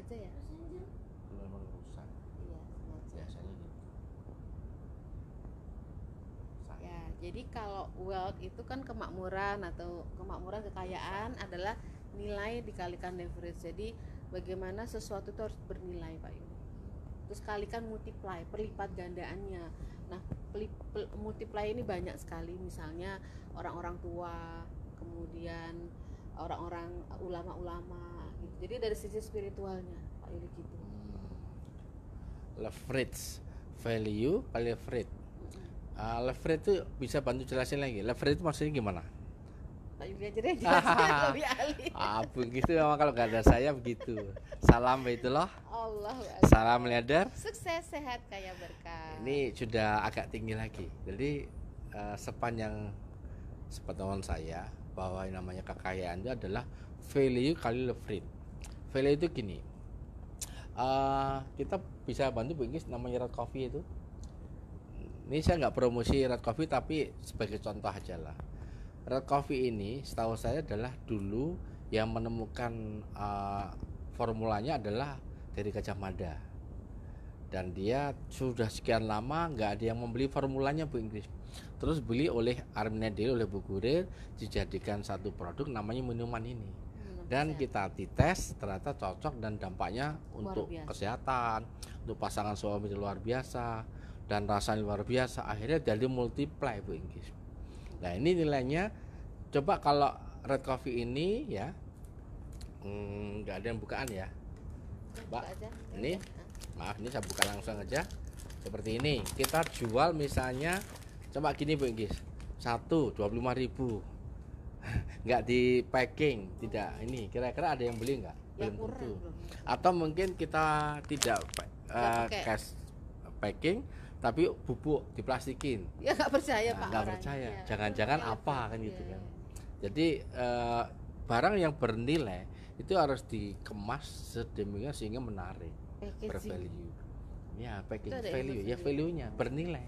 sengaja ya? memang rusak Iya, sengaja. biasanya gitu. Ya, jadi kalau wealth itu kan kemakmuran atau kemakmuran kekayaan adalah nilai dikalikan leverage. Jadi bagaimana sesuatu itu harus bernilai, Pak Yuni. Terus kalikan multiply, perlipat gandaannya. Nah, multiply ini banyak sekali, misalnya orang-orang tua, kemudian orang-orang ulama-ulama gitu. Jadi dari sisi spiritualnya, Pak Yuli gitu. Leverage, value, leverage. Leverage itu bisa bantu jelasin lagi. Leverage itu maksudnya gimana? Pak Yuli aja deh jelasin, lebih ahli. Begitu memang kalau nggak ada saya begitu. Salam baitullah. Allah Salam leader. Sukses, sehat, kaya berkah. Ini sudah agak tinggi lagi. Jadi sepanjang sepengetahuan saya bahwa yang namanya kekayaan itu adalah value kali leverage. Value itu gini. Kita bisa bantu begini namanya Red Coffee itu. Ini saya nggak promosi Red Coffee tapi sebagai contoh aja lah. Red Coffee ini setahu saya adalah dulu yang menemukan formulanya adalah dari Gajah Mada, dan dia sudah sekian lama nggak ada yang membeli formulanya Bu Inggris. Terus beli oleh Armina Daily, oleh Bu Gurir, dijadikan satu produk namanya minuman ini. Dan kita dites ternyata cocok dan dampaknya untuk kesehatan, untuk pasangan suami luar biasa, dan rasanya luar biasa. Akhirnya jadi multiply Bu Inggris. Nah ini nilainya, coba kalau Red Coffee ini ya nggak ada yang bukaan ya Mbak, ini maaf, ini saya buka langsung aja seperti ini. Kita jual misalnya coba gini Bu Inggris, 25.000 nggak di packing, tidak. Ini kira-kira ada yang beli nggak? Ya, belum tentu. Atau mungkin kita tidak cash packing tapi bubuk diplastikin. Ya nggak percaya Pak. Nggak percaya. Jangan-jangan apa kan gitu kan. Jadi barang yang bernilai itu harus dikemas sedemikian sehingga menarik, bervalue. Ya, packaging value, ya value-nya bernilai.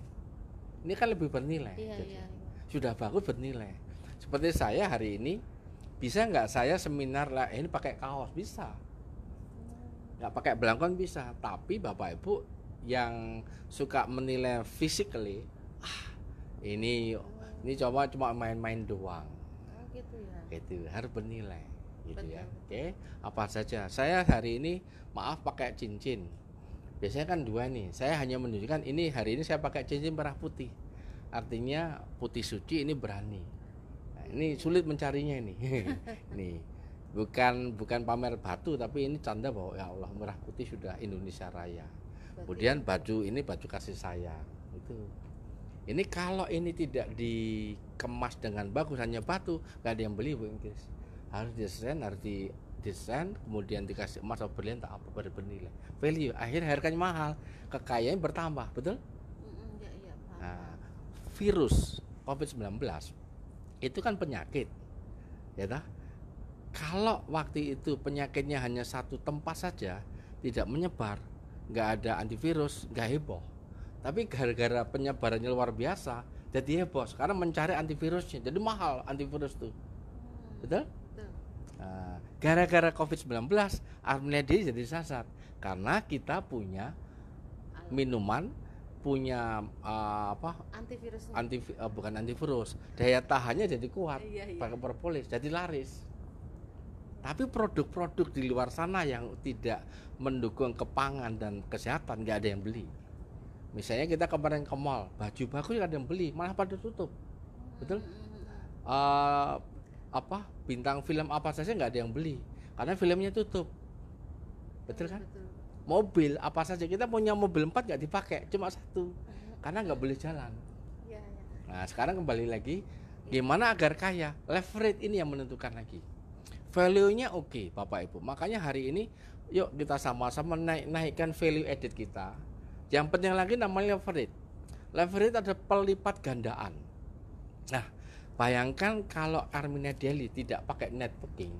Ini kan lebih bernilai. Sudah bagus bernilai. Seperti saya hari ini, bisa nggak saya seminar lah ini pakai kaos? Bisa. Nggak pakai belangkon bisa. Tapi Bapak Ibu yang suka menilai physically, ini cuma main-main doang. Gitu ya. Itu harus bernilai, gitu ya. Oke, apa saja. Saya hari ini maaf pakai cincin. Biasanya kan dua nih. Saya hanya menunjukkan ini hari ini saya pakai cincin merah putih. Artinya putih suci, ini berani. Nah, ini sulit mencarinya ini. Nih. Bukan pamer batu tapi ini tanda bahwa ya Allah merah putih sudah Indonesia Raya. Kemudian baju ini baju kasih sayang. Itu. Ini kalau ini tidak dikemas dengan bagus hanya batu, nggak ada yang beli Bu Inggris. Harus desain, kemudian dikasih emas atau berlian tak apa bernilai. Value, akhirnya harganya mahal, kekayaan bertambah, betul? Nah, virus COVID-19 itu kan penyakit, ya tak? Kalau waktu itu penyakitnya hanya satu tempat saja, tidak menyebar, nggak ada antivirus, nggak heboh. Tapi gara-gara penyebarannya luar biasa, jadi heboh. Sekarang mencari antivirusnya, jadi mahal antivirus tuh, betul? Nah, gara-gara COVID-19, Armina Daily jadi sasar karena kita punya minuman, punya bukan antivirus, daya tahannya jadi kuat, pakai propolis, jadi laris. Tapi produk-produk di luar sana yang tidak mendukung kepangan dan kesehatan nggak ada yang beli. Misalnya kita kemarin ke mall, baju bagus nggak ada yang beli, malah pada tutup, betul? Bintang film apa saja nggak ada yang beli karena filmnya tutup, betul kan? Mobil apa saja, kita punya mobil 4 nggak dipakai, cuma 1 karena nggak boleh jalan. Nah sekarang kembali lagi, gimana agar kaya? Leverage ini yang menentukan lagi. Value-nya oke, Bapak Ibu. Makanya hari ini yuk kita sama-sama naikkan value added kita. Yang penting lagi namanya leverage. Leverage ada pelipat gandaan. Nah, bayangkan kalau Armina Daily tidak pakai networking,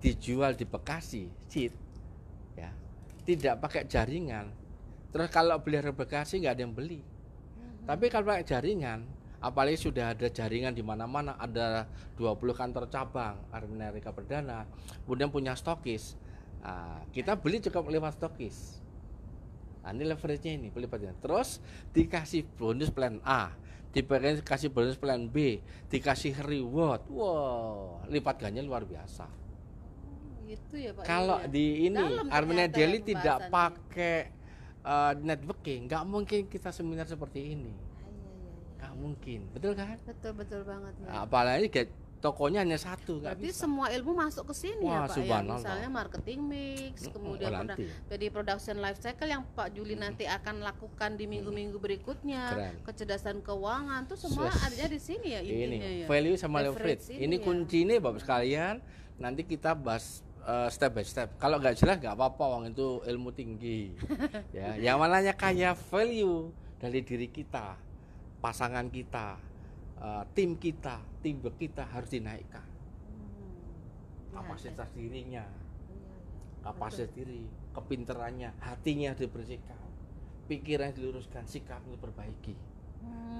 dijual di Bekasi, ya, tidak pakai jaringan. Terus kalau beli di Bekasi nggak ada yang beli. Tapi kalau pakai jaringan, apalagi sudah ada jaringan di mana-mana, ada 20 kantor cabang Armina Rika Perdana, kemudian punya stokis. Kita beli cukup lewat stokis. Ini leverage-nya ini pelipatnya. Terus dikasih bonus plan A, dikasih bonus plan B, dikasih reward. Wow, lipat gannya luar biasa. Gitu ya Pak. Kalau ya. di ini Dalam Armenia ternyata Daily ya tidak pembahasannya. pakai networking, nggak mungkin kita seminar seperti ini. Nggak mungkin, betul kan? Betul banget ya. Apalagi tokonya hanya satu, nggak Berarti bisa. semua ilmu masuk ke sini Wah, ya Pak ya. subhanallah. Misalnya marketing mix, kemudian nanti. jadi production life cycle yang Pak Juli nanti akan lakukan di minggu-minggu berikutnya. Keren. Kecerdasan keuangan tuh semua Yes. adanya di sini ya intinya Ini ya. value sama leverage. Ini ya. kuncinya Bapak sekalian. Nanti kita bahas step by step. Kalau nggak jelas nggak apa-apa, wong itu ilmu tinggi. Ya, yang mananya kaya value dari diri kita, pasangan kita, tim kita, teamwork kita harus dinaikkan. Kapasitas dirinya, kapasitas diri, kepinterannya, hatinya dibersihkan, pikirannya diluruskan, sikapnya diperbaiki.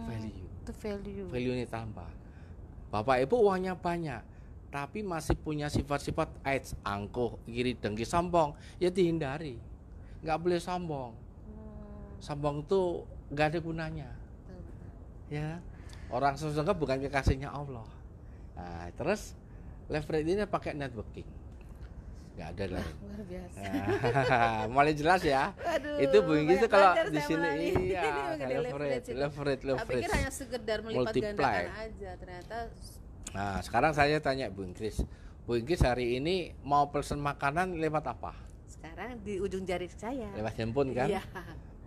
Value. Itu value. Value ini tambah. Bapak Ibu uangnya banyak, tapi masih punya sifat-sifat aids, angkuh, iri dengki, sombong, ya dihindari. Nggak boleh sombong. Sombong itu nggak ada gunanya. Ya, orang sombong bukan kekasihnya Allah. Nah, terus leverage ini pakai networking. Nggak ada lain. Luar biasa. Nah, mulai jelas ya. Aduh, itu Bu Inggris itu kalau di sini iya, leverage. leverage. Tak pikir hanya sekedar melipat Multiply. gandakan aja, ternyata. Nah, sekarang saya tanya Bu Inggris. Bu Inggris hari ini mau pesen makanan lewat apa? Sekarang di ujung jari saya. Lewat handphone kan? Iya.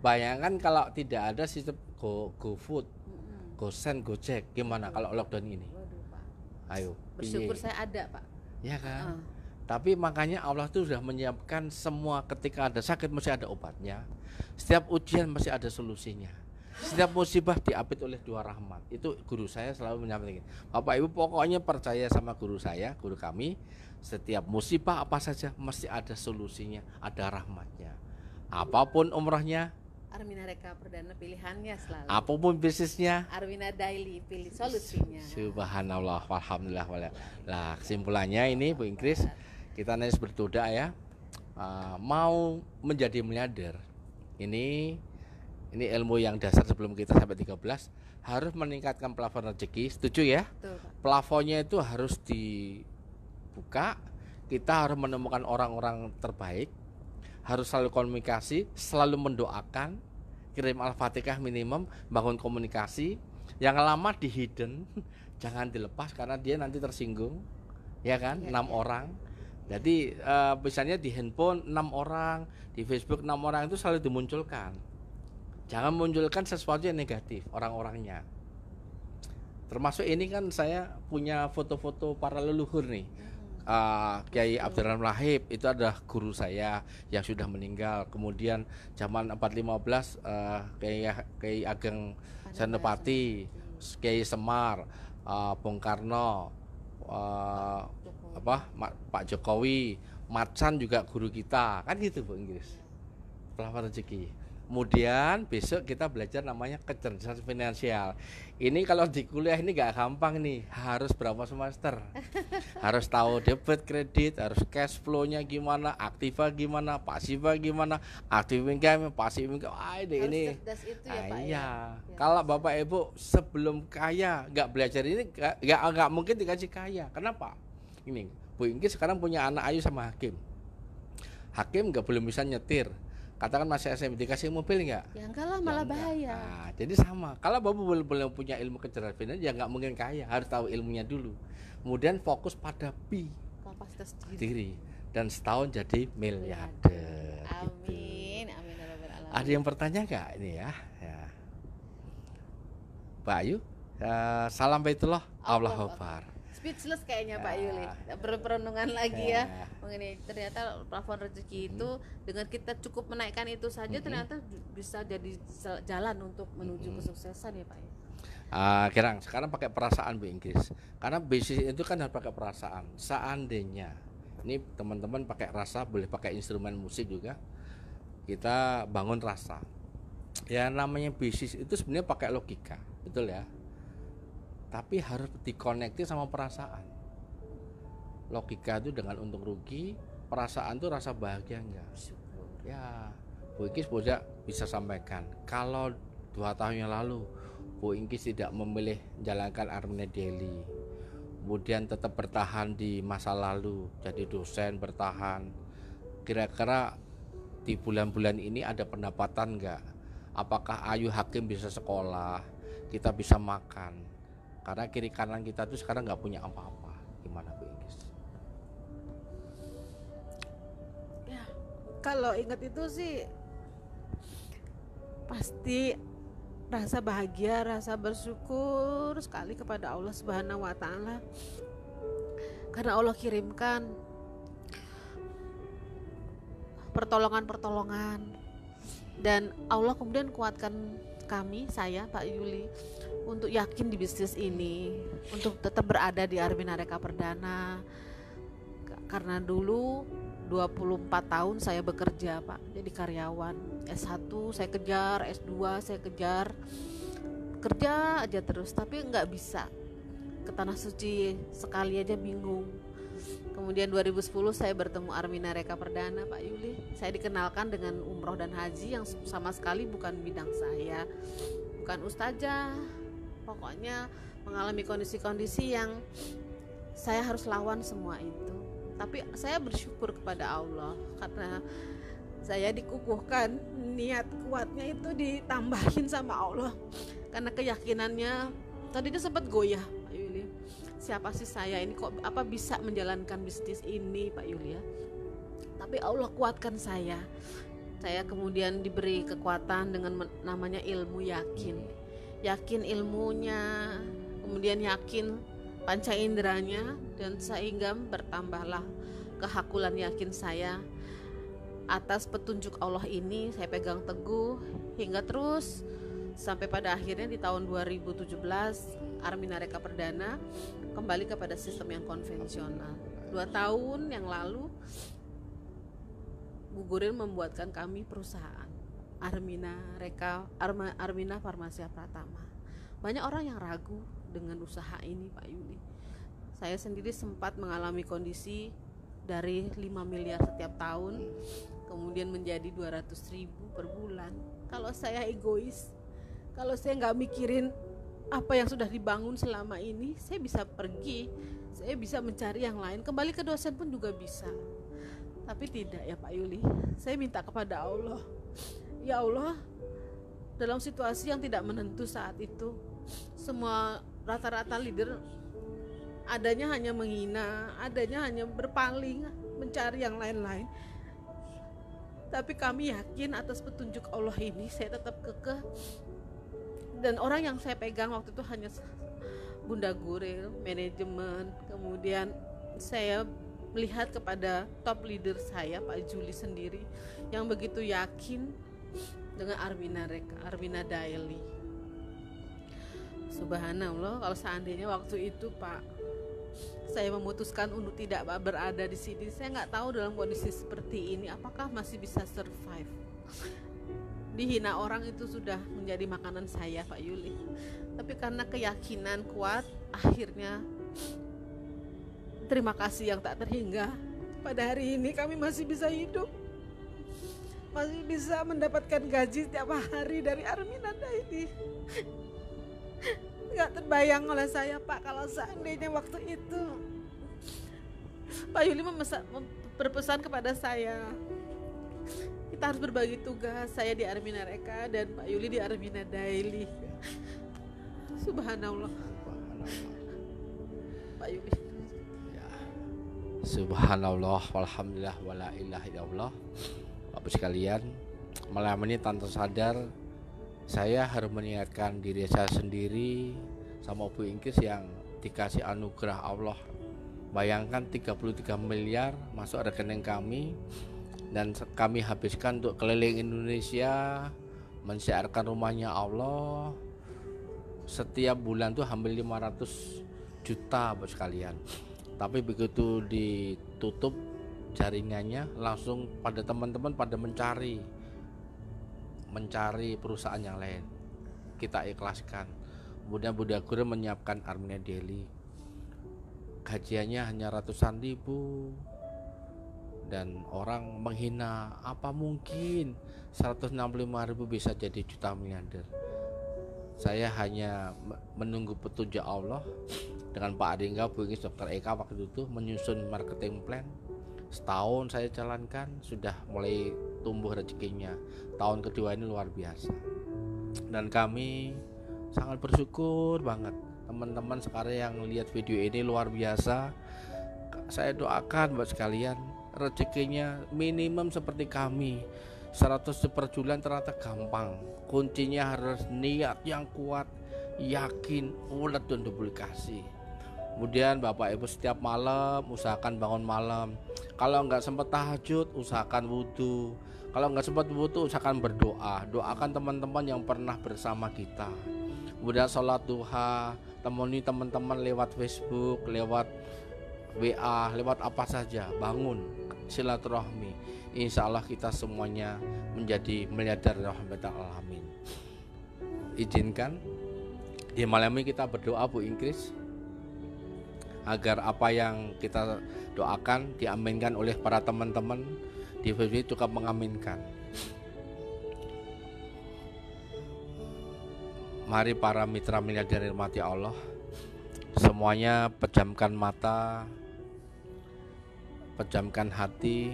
Bayangkan kalau tidak ada sistem GoFood, GoSend, Gojek, gimana kalau lockdown ini? Waduh, Pak. Ayo. Bersyukur piye? saya ada, Pak. Ya kan? Tapi makanya Allah tuh sudah menyiapkan semua, ketika ada sakit mesti ada obatnya. Setiap ujian mesti ada solusinya. Setiap musibah diapit oleh dua rahmat. Itu guru saya selalu menyampaikan. Bapak Ibu pokoknya percaya sama guru saya, guru kami. Setiap musibah apa saja mesti ada solusinya, ada rahmatnya. Apapun umrahnya, Armina Reka Perdana pilihannya selalu. apapun bisnisnya, Armina Daily pilih solusinya. subhanallah, walhamdulillah. Lah kesimpulannya ini Bu Inggris, kita harus berdoa ya. Mau menjadi miliarder, ini ilmu yang dasar sebelum kita sampai 13 harus meningkatkan plafon rezeki. Setuju ya? Betul, Pak. Plafonnya itu harus dibuka. Kita harus menemukan orang-orang terbaik, harus selalu komunikasi, selalu mendoakan, kirim Al-Fatihah minimum, bangun komunikasi. Yang lama di hidden, jangan dilepas karena dia nanti tersinggung, ya kan? 6 orang. Jadi misalnya di handphone 6 orang, di Facebook 6 orang itu selalu dimunculkan. Jangan munculkan sesuatu yang negatif orang-orangnya. Termasuk ini kan saya punya foto-foto para leluhur nih. Kiai Abdurrahman Lahib itu adalah guru saya yang sudah meninggal. Kemudian zaman 415 Kiai Ageng Senopati, Kiai Semar, Bung Karno, Pak Jokowi, Matsan juga guru kita, kan gitu Bu Inggris. Plafon rezeki. Kemudian besok kita belajar namanya kecerdasan finansial. Ini kalau di kuliah ini gak gampang nih, harus berapa semester? Harus tahu debit, kredit, harus cash flow-nya gimana, aktiva gimana, pasiva gimana, aktif income, pasif income. Ini cerdas itu ya, Pak. iya. Kalau Bapak Ibu sebelum kaya nggak belajar ini nggak mungkin dikasih kaya. Kenapa? Ini Bu Inggris sekarang punya anak Ayu sama Hakim. Hakim nggak belum bisa nyetir. Katakan masih SMP, dikasih mobil nggak? Ya enggak lah, malah bahaya. Nah, jadi sama. Kalau Bapak belum punya ilmu kecerdasan finansial, ya nggak mungkin kaya. Harus tahu ilmunya dulu. Kemudian fokus pada Kapasitas diri dan setahun jadi miliarder. Amin, amin ya rabbal alamin. Ada yang bertanya nggak ini ya? Pak Ayu, salam baitullah, Allahu Akbar. Speechless kayaknya Pak Yuli. Berperenungan lagi ya mengenai ternyata plafon rezeki itu dengan kita cukup menaikkan itu saja ternyata bisa jadi jalan untuk menuju kesuksesan ya Pak. Sekarang pakai perasaan Bu Inggris. Karena bisnis itu kan harus pakai perasaan. Seandainya ini teman-teman pakai rasa, boleh pakai instrumen musik juga. Kita bangun rasa. Ya namanya bisnis itu sebenarnya pakai logika, betul ya. Tapi harus dikonekti sama perasaan. Logika itu dengan untung rugi, perasaan tuh rasa bahagia enggak? Syukur. Ya, Bu Ingkis bisa sampaikan kalau 2 tahun yang lalu Bu Ingkis tidak memilih menjalankan Armina Daily, kemudian tetap bertahan di masa lalu jadi dosen bertahan, kira-kira di bulan-bulan ini ada pendapatan enggak? Apakah Ayu Hakim bisa sekolah, kita bisa makan? Karena kiri kanan kita tuh sekarang nggak punya apa-apa. Gimana Bu Ingkis? Ya, kalau ingat itu sih pasti rasa bahagia, rasa bersyukur sekali kepada Allah Subhanahu wa taala. Karena Allah kirimkan pertolongan-pertolongan, dan Allah kemudian kuatkan kami, saya Pak Yuli, untuk yakin di bisnis ini, untuk tetap berada di Armina Reka Perdana. Karena dulu 24 tahun saya bekerja Pak, jadi karyawan. S1 saya kejar, S2 saya kejar, kerja aja terus, tapi nggak bisa ke Tanah Suci sekali aja bingung. Kemudian 2010 saya bertemu Armina Reka Perdana Pak Yuli. Saya dikenalkan dengan umroh dan haji yang sama sekali bukan bidang saya, bukan ustazah. Pokoknya mengalami kondisi-kondisi yang saya harus lawan semua itu. Tapi saya bersyukur kepada Allah karena saya dikukuhkan, niat kuatnya itu ditambahin sama Allah. Karena keyakinannya tadinya sempat goyah Pak Yuli. Siapa sih saya ini, kok apa bisa menjalankan bisnis ini Pak Yulia? Tapi Allah kuatkan saya. Saya kemudian diberi kekuatan dengan namanya ilmu yakin. Yakin ilmunya, kemudian yakin panca inderanya, dan sehingga bertambahlah kehakulan yakin saya atas petunjuk Allah ini. Saya pegang teguh hingga terus sampai pada akhirnya di tahun 2017 Armina Reka Perdana kembali kepada sistem yang konvensional. 2 tahun yang lalu Bu Guril membuatkan kami perusahaan Armina Farmasia Pratama. Banyak orang yang ragu dengan usaha ini Pak Yuli. Saya sendiri sempat mengalami kondisi dari 5 miliar setiap tahun kemudian menjadi 200.000 per bulan. Kalau saya egois, kalau saya nggak mikirin apa yang sudah dibangun selama ini, saya bisa pergi, saya bisa mencari yang lain, kembali ke dosen pun juga bisa. Tapi tidak ya Pak Yuli, saya minta kepada Allah, ya Allah, dalam situasi yang tidak menentu saat itu, semua rata-rata leader adanya hanya menghina, adanya hanya berpaling, mencari yang lain-lain. Tapi kami yakin atas petunjuk Allah ini, saya tetap kekeh. Dan orang yang saya pegang waktu itu hanya Bunda Guril, manajemen. Kemudian saya melihat kepada top leader saya Pak Juli sendiri yang begitu yakin dengan Armina Daily. Subhanallah, kalau seandainya waktu itu Pak, saya memutuskan untuk tidak berada di sini, saya nggak tahu dalam kondisi seperti ini apakah masih bisa survive. Dihina orang itu sudah menjadi makanan saya Pak Yuli. Tapi karena keyakinan kuat, akhirnya terima kasih yang tak terhingga, pada hari ini kami masih bisa hidup, masih bisa mendapatkan gaji setiap hari dari Armina Daily. Gak terbayang oleh saya Pak, kalau seandainya waktu itu Pak Yuli berpesan kepada saya, kita harus berbagi tugas, saya di Armina Reka dan Pak Yuli di Armina Daily. Subhanallah. Pak Yuli Ya. Subhanallah, walhamdulillah, wala ilaha illallah. Bapak sekalian, malam ini tanpa sadar saya harus mengingatkan diri saya sendiri sama Bu Ingkis yang dikasih anugerah Allah. Bayangkan 33 miliar masuk rekening kami dan kami habiskan untuk keliling Indonesia mensiarkan rumahnya Allah. Setiap bulan tuh hampir 500 juta Bapak sekalian. Tapi begitu ditutup jaringannya, langsung pada teman-teman pada mencari perusahaan yang lain. Kita ikhlaskan. Kemudian Bunda Guril menyiapkan Armina Daily. Gajiannya hanya ratusan ribu. dan orang menghina, apa mungkin 165.000 bisa jadi juta miliarder. Saya hanya menunggu petunjuk Allah dengan Pak Adingga, Bu Ingis, Dr. Eka waktu itu menyusun marketing plan. Setahun saya jalankan, sudah mulai tumbuh rezekinya. Tahun kedua ini luar biasa. Dan kami sangat bersyukur banget. Teman-teman sekarang yang lihat video ini luar biasa. Saya doakan buat sekalian rezekinya minimum seperti kami. 100 per bulan ternyata gampang. Kuncinya harus niat yang kuat, yakin, ulet dan duplikasi. Kemudian Bapak Ibu setiap malam usahakan bangun malam. Kalau nggak sempat tahajud, usahakan wudhu. Kalau nggak sempat wudhu, usahakan berdoa. Doakan teman-teman yang pernah bersama kita. Kemudian sholat duha, temani teman-teman lewat Facebook, lewat WA, lewat apa saja. Bangun silaturahmi. Insya Allah kita semuanya menjadi miliarder rahmatan alamin. Izinkan di malam ini kita berdoa, Bu Ingkris, agar apa yang kita doakan diaminkan oleh para teman-teman di Facebook juga mengaminkan. Mari para mitra miliarder dirahmati Allah, semuanya pejamkan mata, pejamkan hati.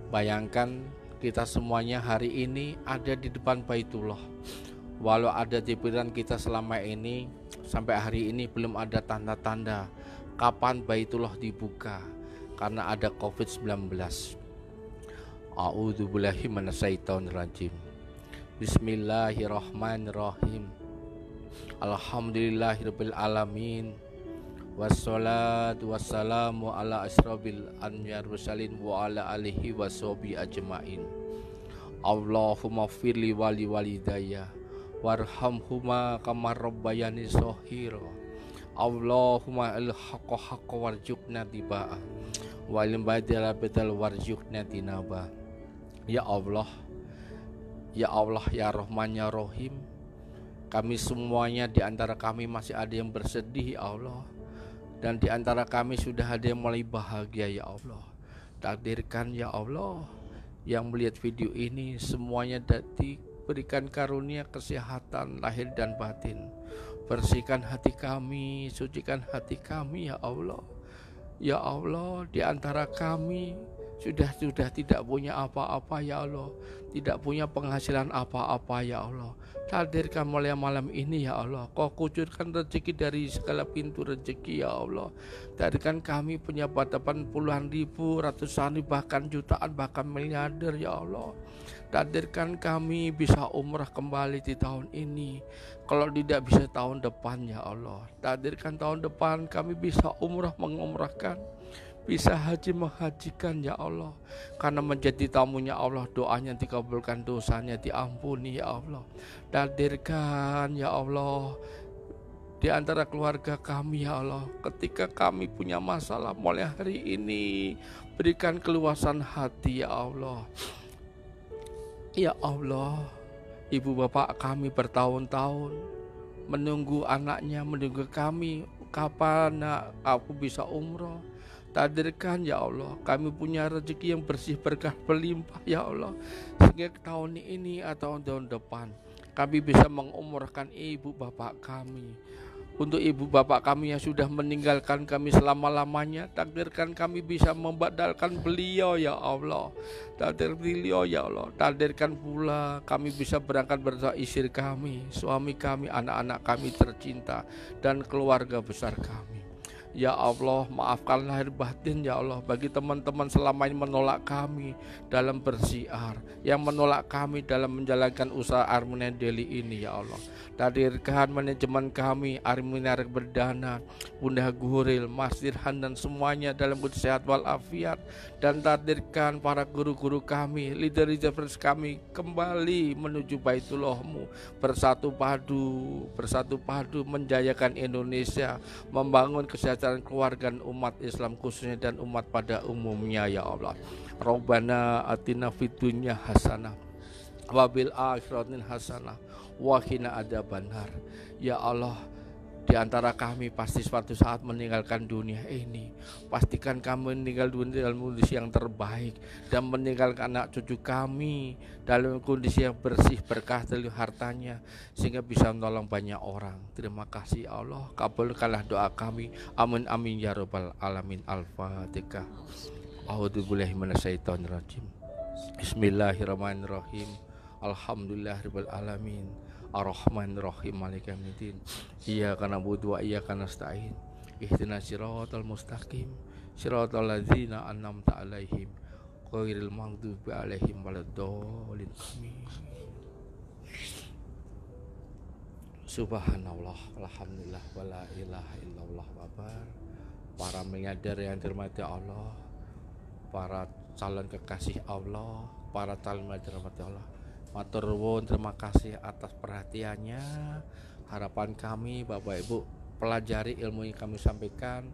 Bayangkan kita semuanya hari ini ada di depan Baitullah. Walau ada di pikiran kita selama ini, sampai hari ini belum ada tanda-tanda kapan Baitullah dibuka karena ada COVID-19. A'udzubillahi minasyaitonirrajim. Bismillahirrahmanirrahim. Alhamdulillahirabbil alamin. Wassalatu wassalamu ala asrobil anbiya'i mursalin wa ala alihi washabihi ajmain. Allahumma firli wali walidayya warhamhuma kama rabbayani shaghira. Allahumma al-haqqa haqqa warzuqna tibaa wal badala badal warzuqna tinaba. Ya Allah, ya Allah, ya Rahman ya Rahim, kami semuanya di antara kami masih ada yang bersedih ya Allah, dan di antara kami sudah ada yang mulai bahagia ya Allah. Takdirkan ya Allah, yang melihat video ini semuanya diberikan karunia kesehatan lahir dan batin. Bersihkan hati kami, sucikan hati kami ya Allah. Ya Allah, di antara kami sudah tidak punya apa-apa ya Allah, tidak punya penghasilan apa-apa ya Allah. Hadirkan mulai malam ini ya Allah, Kau kucurkan rezeki dari segala pintu rezeki ya Allah. Hadirkan kami punya batapan puluhan ribu, ratusan ribu, bahkan jutaan, bahkan miliarder ya Allah. Hadirkan kami bisa umrah kembali di tahun ini. Kalau tidak bisa tahun depan ya Allah. Hadirkan tahun depan kami bisa umrah mengumrahkan, bisa haji menghajikan ya Allah. Karena menjadi tamunya Allah, doanya dikabulkan, dosanya diampuni ya Allah. Hadirkan ya Allah di antara keluarga kami ya Allah, ketika kami punya masalah mulai hari ini, berikan keluasan hati ya Allah. Ya Allah, ibu bapak kami bertahun-tahun menunggu anaknya, menunggu kami, kapan aku bisa umroh. Hadirkan ya Allah, kami punya rezeki yang bersih, berkah, berlimpah ya Allah, sehingga tahun ini atau tahun depan kami bisa mengumrahkan ibu bapak kami. Untuk ibu bapak kami yang sudah meninggalkan kami selama-lamanya, takdirkan kami bisa membadalkan beliau ya Allah. Takdir beliau ya Allah. Takdirkan pula kami bisa berangkat bersama istri kami, suami kami, anak-anak kami tercinta, dan keluarga besar kami. Ya Allah, maafkan lahir batin ya Allah bagi teman-teman selama ini menolak kami dalam bersiar, yang menolak kami dalam menjalankan usaha Armina Daily ini ya Allah. Hadirkan manajemen kami, Armina Berdana, Bunda Guril, Mas Dirhan, dan semuanya dalam sehat walafiat. Dan hadirkan para guru-guru kami, leader-leader kami kembali menuju Baitullah-Mu, bersatu padu menjayakan Indonesia, membangun kesejahteraan keluarga umat Islam khususnya dan umat pada umumnya ya Allah. Rabbana atina fid dunya hasanah wa bil akhirati hasanah wa qina adzabannar. Ya Allah, Di antara kami pasti suatu saat meninggalkan dunia ini. Pastikan kami meninggal dunia dalam kondisi yang terbaik dan meninggalkan anak cucu kami dalam kondisi yang bersih, berkah dari hartanya, sehingga bisa menolong banyak orang. Terima kasih Allah, kabulkanlah doa kami. Amin amin ya rabbal alamin. Al-Fatihah. A'udzubillahi minasyaitonirrajim. Bismillahirrahmanirrahim. Alhamdulillahirabbil alamin. Ar-Rahmanir-Rahim, Maliki yaumiddin. Iyyaka na'budu wa iyyaka nasta'in. Ihdinas siratal mustaqim. Siratal ladzina an'amta 'alaihim ghairil maghdubi 'alaihim waladdallin. Amin. Subhanallah, alhamdulillah, wala ilaha illallah wabar. Para menyadar yang dirahmati Allah, para calon kekasih Allah, para calon dirahmati Allah, matur nuwun, terima kasih atas perhatiannya. Harapan kami Bapak Ibu pelajari ilmu yang kami sampaikan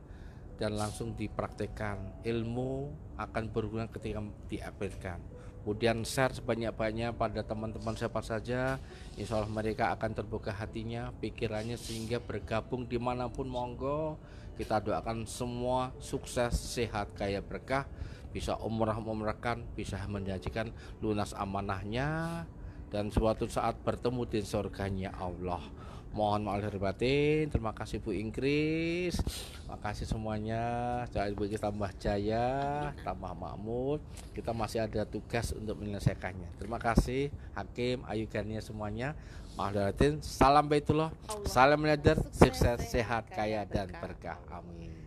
dan langsung dipraktekkan. Ilmu akan berguna ketika diaplikasikan. Kemudian share sebanyak-banyaknya pada teman-teman siapa saja. Insya Allah mereka akan terbuka hatinya, pikirannya, sehingga bergabung dimanapun monggo. Kita doakan semua sukses, sehat, kaya, berkah, bisa umrah memerahkan, bisa menjanjikan lunas amanahnya, dan suatu saat bertemu di surganya Allah. Mohon maaf lahir batin. Terima kasih Bu Ingkris, terima kasih semuanya. Jangan Ibu kita tambah jaya, tambah makmur. Kita masih ada tugas untuk menyelesaikannya. Terima kasih Hakim, Ayu Gania semuanya. Maaf lahir batin. Salam Baitullah, salam menadar, sukses, sehat, kaya, dan berkah. Amin.